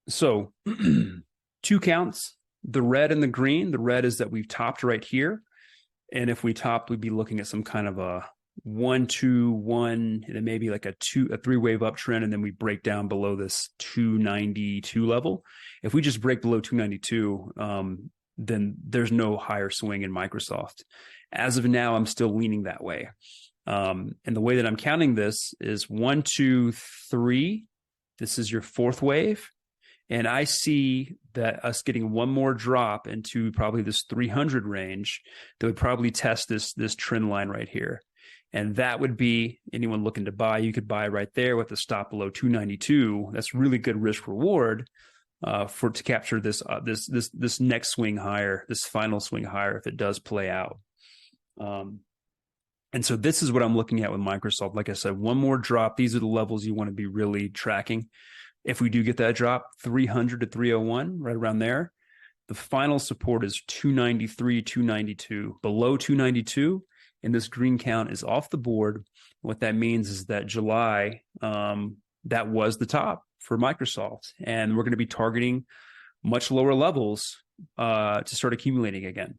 So two counts, the red and the green. The red is that we've topped right here. And if we topped, we'd be looking at some kind of a 1-2-1, and then maybe like a three wave uptrend, and then we break down below this 292 level. If we just break below 292, then there's no higher swing in Microsoft. As of now, I'm still leaning that way. And the way that I'm counting this is 1, 2, 3. This is your fourth wave. And I see that us getting one more drop into probably this 300 range that would probably test this trend line right here. And that would be anyone looking to buy. You could buy right there with the stop below 292. That's really good risk reward to capture this next swing higher, this final swing higher if it does play out. And so this is what I'm looking at with Microsoft. Like I said, one more drop. These are the levels you want to be really tracking. If we do get that drop, 300 to 301, right around there. The final support is 293, 292. Below 292, and this green count is off the board. What that means is that July, that was the top for Microsoft. And we're going to be targeting much lower levels to start accumulating again.